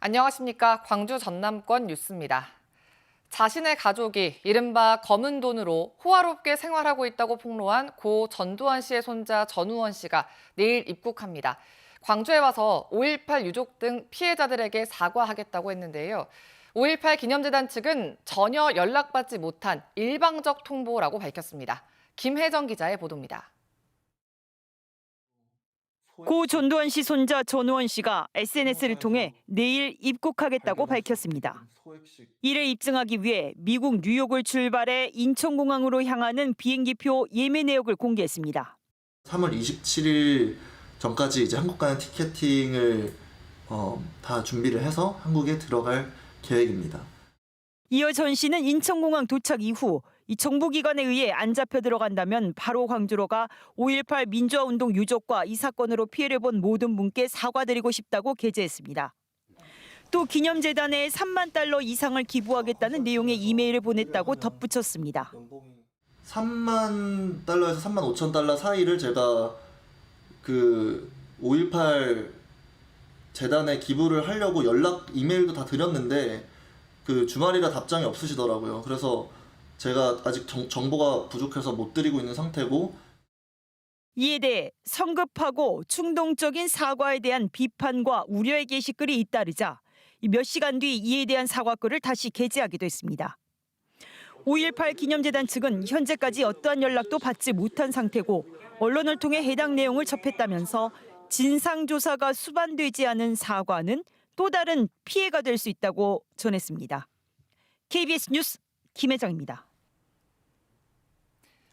안녕하십니까. 광주 전남권 뉴스입니다. 자신의 가족이 이른바 검은 돈으로 호화롭게 생활하고 있다고 폭로한 고 전두환 씨의 손자 전우원 씨가 내일 입국합니다. 광주에 와서 5.18 유족 등 피해자들에게 사과하겠다고 했는데요. 5.18 기념재단 측은 전혀 연락받지 못한 일방적 통보라고 밝혔습니다. 김혜정 기자의 보도입니다. 고 전두환 씨 손자 전우원 씨가 SNS를 통해 내일 입국하겠다고 밝혔습니다. 이를 입증하기 위해 미국 뉴욕을 출발해 인천공항으로 향하는 비행기표 예매 내역을 공개했습니다. 3월 27일 전까지 이제 한국 가는 티켓팅을 다 준비를 해서 한국에 들어갈 계획입니다. 이어 전 씨는 인천공항 도착 이후 이 정부기관에 의해 안 잡혀 들어간다면 바로 광주로 가 5.18 민주화운동 유족과 이 사건으로 피해를 본 모든 분께 사과드리고 싶다고 게재했습니다. 또 기념재단에 3만 달러 이상을 기부하겠다는 내용의 이메일을 보냈다고 덧붙였습니다. 3만 달러에서 3만 5천 달러 사이를 제가 그 5.18 재단에 기부를 하려고 이메일도 다 드렸는데 그 주말이라 답장이 없으시더라고요. 그래서 제가 아직 정보가 부족해서 못 드리고 있는 상태고. 이에 대해 성급하고 충동적인 사과에 대한 비판과 우려의 게시글이 잇따르자 몇 시간 뒤 이에 대한 사과글을 다시 게재하기도 했습니다. 5.18 기념재단 측은 현재까지 어떠한 연락도 받지 못한 상태고 언론을 통해 해당 내용을 접했다면서 진상조사가 수반되지 않은 사과는 또 다른 피해가 될 수 있다고 전했습니다. KBS 뉴스 김혜정입니다.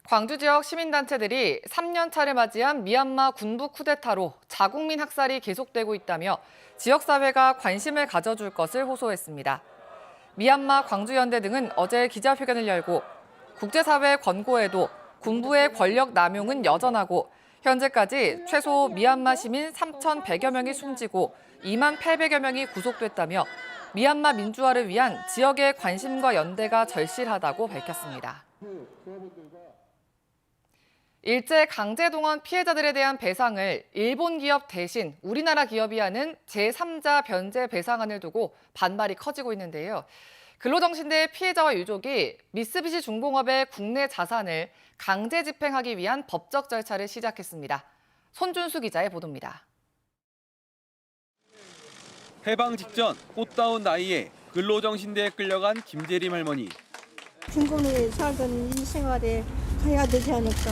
광주 지역 시민단체들이 3년 차를 맞이한 미얀마 군부 쿠데타로 자국민 학살이 계속되고 있다며 지역사회가 관심을 가져줄 것을 호소했습니다. 미얀마 광주연대 등은 어제 기자회견을 열고 국제사회 권고에도 군부의 권력 남용은 여전하고 현재까지 최소 미얀마 시민 3,100여 명이 숨지고 2만 800여 명이 구속됐다며 미얀마 민주화를 위한 지역의 관심과 연대가 절실하다고 밝혔습니다. 일제 강제동원 피해자들에 대한 배상을 일본 기업 대신 우리나라 기업이 하는 제3자 변제 배상안을 두고 반발이 커지고 있는데요. 근로정신대 피해자와 유족이 미쓰비시 중공업의 국내 자산을 강제 집행하기 위한 법적 절차를 시작했습니다. 손준수 기자의 보도입니다. 해방 직전 꽃다운 나이에 근로정신대에 끌려간 김재림 할머니. 중고에 살던 이 생활에 가야 되지 않을까.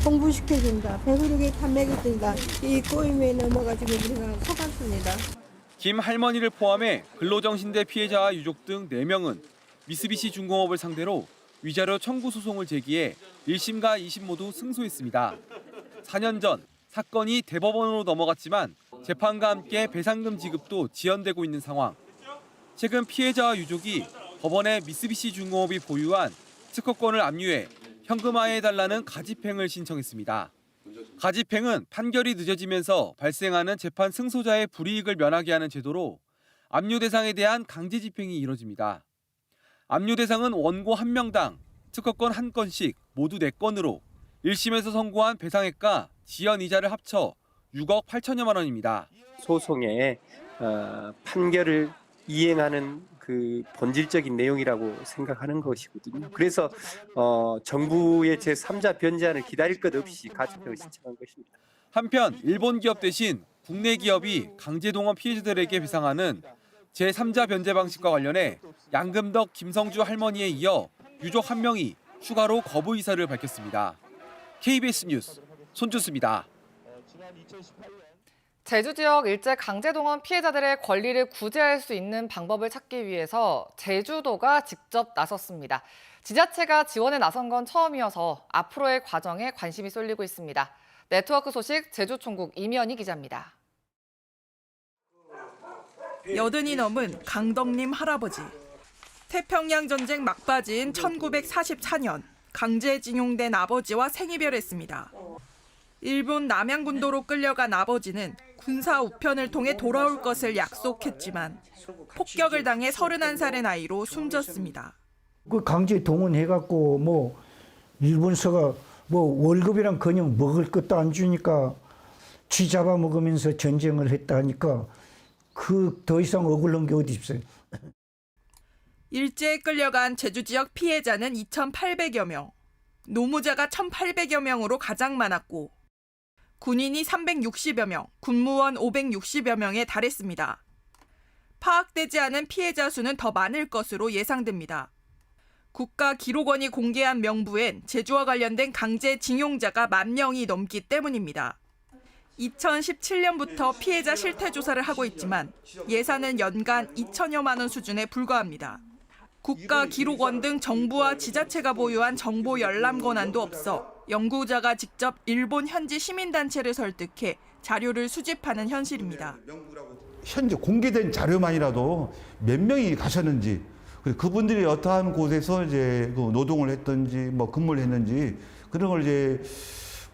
공부시켜준다. 배부르게 다 먹여준다. 이 꼬임에 넘어가지고 우리가 속았습니다. 김 할머니를 포함해 근로정신대 피해자와 유족 등 4명은 미쓰비시 중공업을 상대로 위자료 청구 소송을 제기해 1심과 2심 모두 승소했습니다. 4년 전 사건이 대법원으로 넘어갔지만 재판과 함께 배상금 지급도 지연되고 있는 상황. 최근 피해자와 유족이 법원에 미쓰비시 중공업이 보유한 특허권을 압류해 현금화해달라는 가집행을 신청했습니다. 가집행은 판결이 늦어지면서 발생하는 재판 승소자의 불이익을 면하게 하는 제도로 압류 대상에 대한 강제 집행이 이뤄집니다. 압류 대상은 원고 1명당 특허권 1건씩 모두 4건으로 1심에서 선고한 배상액과 지연 이자를 합쳐 6억 8천여만 원입니다. 소송의 판결을 이행하는 그 본질적인 내용이라고 생각하는 것이거든요. 그래서 정부의 제3자 변제안을 기다릴 것 없이 가집행을 신청한 것입니다. 한편 일본 기업 대신 국내 기업이 강제동원 피해자들에게 배상하는 제3자 변제 방식과 관련해 양금덕 김성주 할머니에 이어 유족 1명이 추가로 거부 의사를 밝혔습니다. KBS 뉴스 손준수입니다. 제주 지역 일제 강제동원 피해자들의 권리를 구제할 수 있는 방법을 찾기 위해서 제주도가 직접 나섰습니다. 지자체가 지원에 나선 건 처음이어서 앞으로의 과정에 관심이 쏠리고 있습니다. 네트워크 소식 제주총국 이면희 기자입니다. 80이 넘은 강덕림 할아버지. 태평양 전쟁 막바지인 1944년 강제징용된 아버지와 생이별했습니다. 일본 남양군도로 끌려간 아버지는 군사 우편을 통해 돌아올 것을 약속했지만 폭격을 당해 31살의 나이로 숨졌습니다. 그 강제 동원해갖고 일본서가 월급이랑 그냥 먹을 것도 안 주니까 쥐 잡아먹으면서 전쟁을 했다니까 그 더 이상 억울한 게 어디 있어요. 일제에 끌려간 제주 지역 피해자는 2,800여 명, 노무자가 1,800여 명으로 가장 많았고 군인이 360여 명, 군무원 560여 명에 달했습니다. 파악되지 않은 피해자 수는 더 많을 것으로 예상됩니다. 국가기록원이 공개한 명부엔 제주와 관련된 강제징용자가 10,000명이 넘기 때문입니다. 2017년부터 피해자 실태 조사를 하고 있지만 예산은 연간 2천여만 원 수준에 불과합니다. 국가기록원 등 정부와 지자체가 보유한 정보 열람 권한도 없어 연구자가 직접 일본 현지 시민단체를 설득해 자료를 수집하는 현실입니다. 현재 공개된 자료만이라도 몇 명이 가셨는지, 그분들이 어떠한 곳에서 이제 노동을 했든지 뭐 근무를 했는지 그런 걸 이제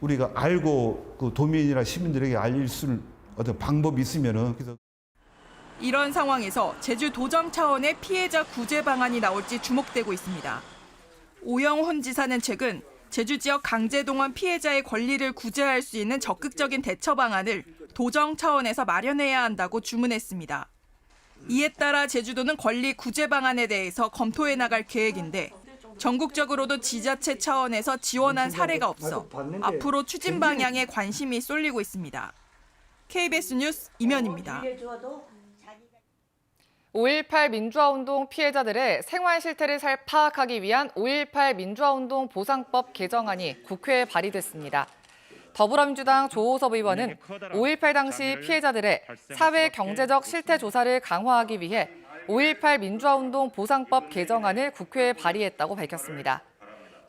우리가 알고 그 도민이나 시민들에게 알릴 수 있는 어떤 방법이 있으면은. 그래서 이런 상황에서 제주도정 차원의 피해자 구제 방안이 나올지 주목되고 있습니다. 오영훈 지사는 최근 제주 지역 강제동원 피해자의 권리를 구제할 수 있는 적극적인 대처 방안을 도정 차원에서 마련해야 한다고 주문했습니다. 이에 따라 제주도는 권리 구제 방안에 대해서 검토해 나갈 계획인데 전국적으로도 지자체 차원에서 지원한 사례가 없어 앞으로 추진 방향에 관심이 쏠리고 있습니다. KBS 뉴스 임현입니다. 5.18 민주화운동 피해자들의 생활 실태를 파악하기 위한 5.18 민주화운동 보상법 개정안이 국회에 발의됐습니다. 더불어민주당 조호섭 의원은 5.18 당시 피해자들의 사회 경제적 실태 조사를 강화하기 위해 5.18 민주화운동 보상법 개정안을 국회에 발의했다고 밝혔습니다.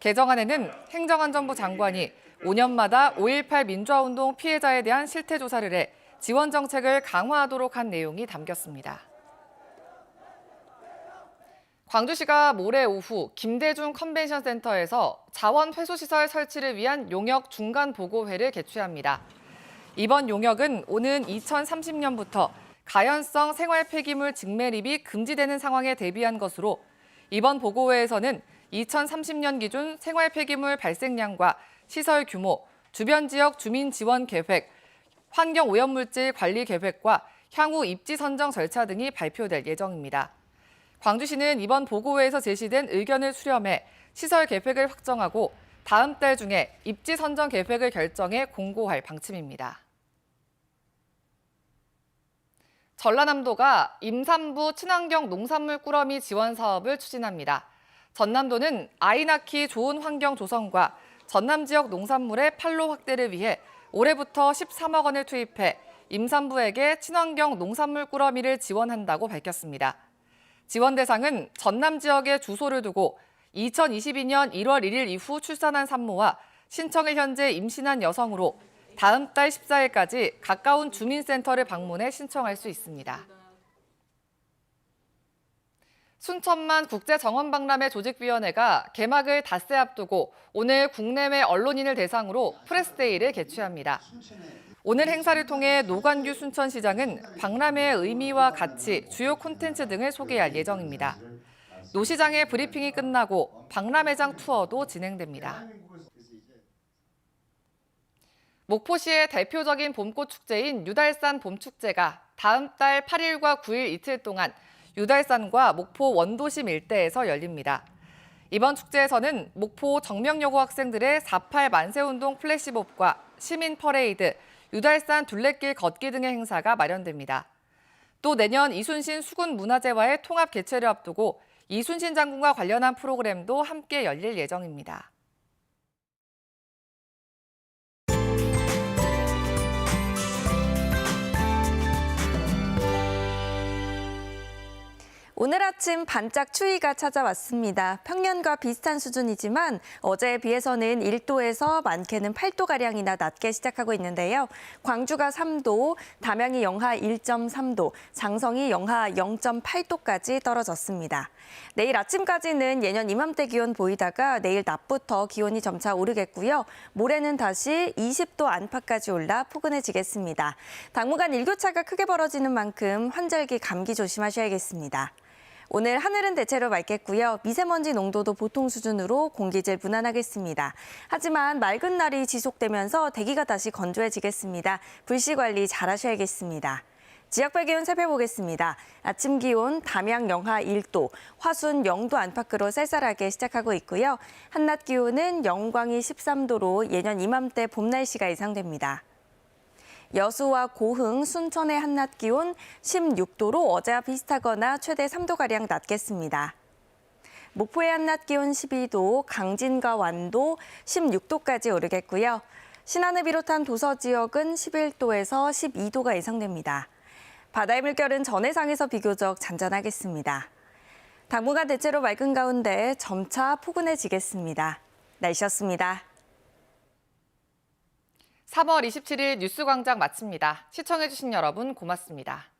개정안에는 행정안전부 장관이 5년마다 5.18 민주화운동 피해자에 대한 실태 조사를 해 지원 정책을 강화하도록 한 내용이 담겼습니다. 광주시가 모레 오후 김대중 컨벤션 센터에서 자원 회수시설 설치를 위한 용역 중간 보고회를 개최합니다. 이번 용역은 오는 2030년부터 가연성 생활 폐기물 직매립이 금지되는 상황에 대비한 것으로 이번 보고회에서는 2030년 기준 생활 폐기물 발생량과 시설 규모, 주변 지역 주민 지원 계획, 환경 오염물질 관리 계획과 향후 입지 선정 절차 등이 발표될 예정입니다. 광주시는 이번 보고회에서 제시된 의견을 수렴해 시설 계획을 확정하고 다음 달 중에 입지 선정 계획을 결정해 공고할 방침입니다. 전라남도가 임산부 친환경 농산물 꾸러미 지원 사업을 추진합니다. 전남도는 아이 낳기 좋은 환경 조성과 전남 지역 농산물의 판로 확대를 위해 올해부터 13억 원을 투입해 임산부에게 친환경 농산물 꾸러미를 지원한다고 밝혔습니다. 지원 대상은 전남 지역에 주소를 두고 2022년 1월 1일 이후 출산한 산모와 신청을 현재 임신한 여성으로 다음 달 14일까지 가까운 주민센터를 방문해 신청할 수 있습니다. 순천만 국제정원박람회 조직위원회가 개막을 닷새 앞두고 오늘 국내외 언론인을 대상으로 프레스데이를 개최합니다. 오늘 행사를 통해 노관규 순천시장은 박람회의 의미와 가치, 주요 콘텐츠 등을 소개할 예정입니다. 노 시장의 브리핑이 끝나고 박람회장 투어도 진행됩니다. 목포시의 대표적인 봄꽃 축제인 유달산 봄축제가 다음 달 8일과 9일 이틀 동안 유달산과 목포 원도심 일대에서 열립니다. 이번 축제에서는 목포 정명여고 학생들의 4.8 만세운동 플래시몹과 시민 퍼레이드, 유달산 둘레길 걷기 등의 행사가 마련됩니다. 또 내년 이순신 수군문화재와의 통합 개최를 앞두고 이순신 장군과 관련한 프로그램도 함께 열릴 예정입니다. 오늘 아침 반짝 추위가 찾아왔습니다. 평년과 비슷한 수준이지만 어제에 비해서는 1도에서 많게는 8도가량이나 낮게 시작하고 있는데요. 광주가 3도, 담양이 영하 1.3도, 장성이 영하 0.8도까지 떨어졌습니다. 내일 아침까지는 예년 이맘때 기온 보이다가 내일 낮부터 기온이 점차 오르겠고요. 모레는 다시 20도 안팎까지 올라 포근해지겠습니다. 당분간 일교차가 크게 벌어지는 만큼 환절기 감기 조심하셔야겠습니다. 오늘 하늘은 대체로 맑겠고요. 미세먼지 농도도 보통 수준으로 공기질 무난하겠습니다. 하지만 맑은 날이 지속되면서 대기가 다시 건조해지겠습니다. 불씨 관리 잘 하셔야겠습니다. 지역별 기온 살펴보겠습니다. 아침 기온 담양 영하 1도, 화순 0도 안팎으로 쌀쌀하게 시작하고 있고요. 한낮 기온은 영광이 13도로 예년 이맘때 봄 날씨가 예상됩니다. 여수와 고흥, 순천의 한낮 기온 16도로 어제와 비슷하거나 최대 3도가량 낮겠습니다. 목포의 한낮 기온 12도, 강진과 완도 16도까지 오르겠고요. 신안을 비롯한 도서 지역은 11도에서 12도가 예상됩니다. 바다의 물결은 전해상에서 비교적 잔잔하겠습니다. 당분간 대체로 맑은 가운데 점차 포근해지겠습니다. 날씨였습니다. 3월 27일 뉴스광장 마칩니다. 시청해주신 여러분 고맙습니다.